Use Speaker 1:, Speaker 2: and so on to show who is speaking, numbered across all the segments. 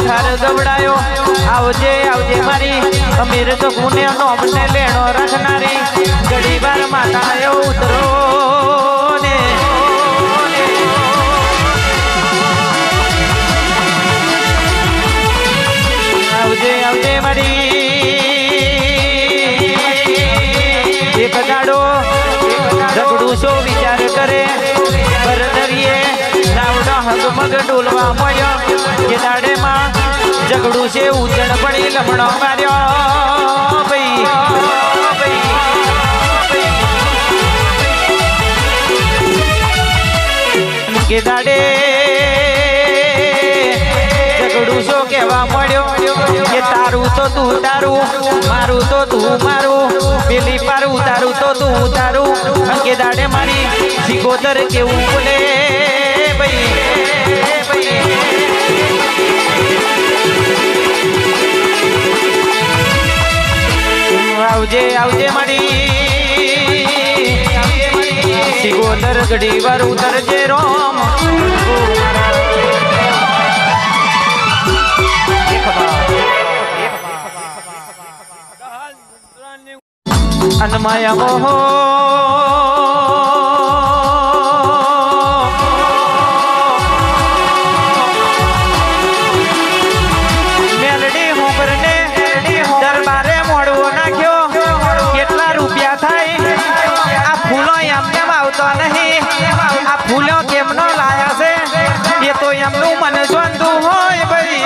Speaker 1: ખાર ગવડાયો આવજે આવજે મારી અમીર તો ગુને નો અમને લેણો રાખનારી ઘડી વાર માતા આવ્યો ઉતરો ને આવજે આવજે મારી એક ગાડો ઝઘડું શો વિચાર કરે બરદરીએ લાવડો હગમગ ડોલવા મળ્યો કે દાડે માં ઝઘડું છે ઉજણ પડી લમણો માર્યો ભાઈ કે દાડે ઝઘડું શો કહેવા મળ્યો કે તારું તો તું તારું મારું તો તું મારું પેલી પારું તારું તો તું તારું કે દાડે મારી સિકોદર કેવું બોલે ભાઈ આવજે આવજે મારી સિકોદર ઘડી વાર ઉતરજે રોમ અનમાયા મોહો મેલડી હોબરને દરબારે મોડવો નાખ્યો કેટલા રૂપિયા થાય આ ફૂલો એમને આવતો નહીં આ ફૂલો કેમનો લાયા છે એ તો એમનું મન જોંદું હોય ભાઈ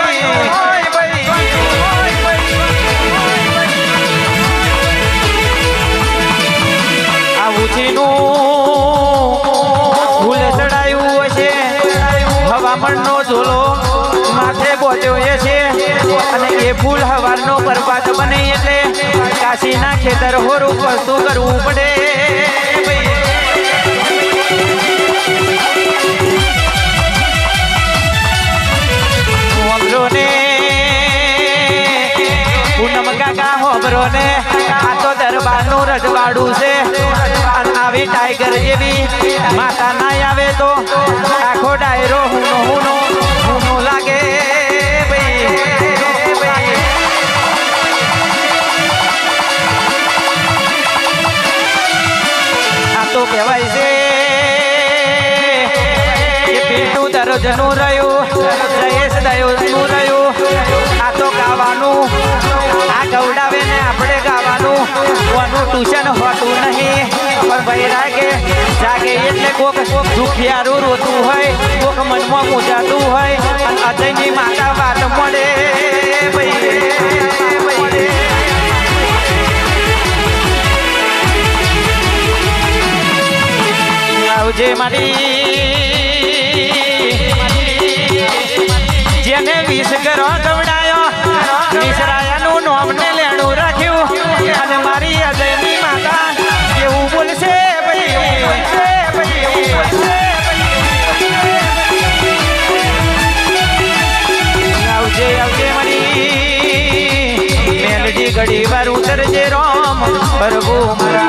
Speaker 1: ફૂલ ચડાયું હશે હવામણનો ઝોલો માથે બોલ્યો છે અને એ ફૂલ હવારનો બરબાદ બને એટલે કાશીના ખેતર હોરું વસ્તુ કરવું પડે હોબરો ને પૂનમ કાકા હોબરો ને આ તો દરબારનું રજવાડું છે આવી ટાઈગર જેવી માતા ના આવે તો આખો ડાયરો હુનો લાગે આ તો કહેવાય છે કે પીઠું દરજનું રહ્યું જયેશ દયોનું રહ્યું આ તો ગાવાનું આ ગવડાવે ને આપણે ગાવાનું કોનું ટ્યુશન હોતું નહીં પણ ભાઈ રાગે જાગે એટલે કોક દુખિયારું રોતું હોય કોક મનમાં મૂંઝાતું હોય અને અજયની માતા વાત મળે આવજે મારી જેને વિષ કરો ગવડાયો નિસરાયાનું નોમને લેણું રાખ્યું અને મારી અજયની માતા કેવું બોલશે આવજે આવજે મારી મેલડી ઘડી વાર ઉતરજે રોમ પ્રભુ મારા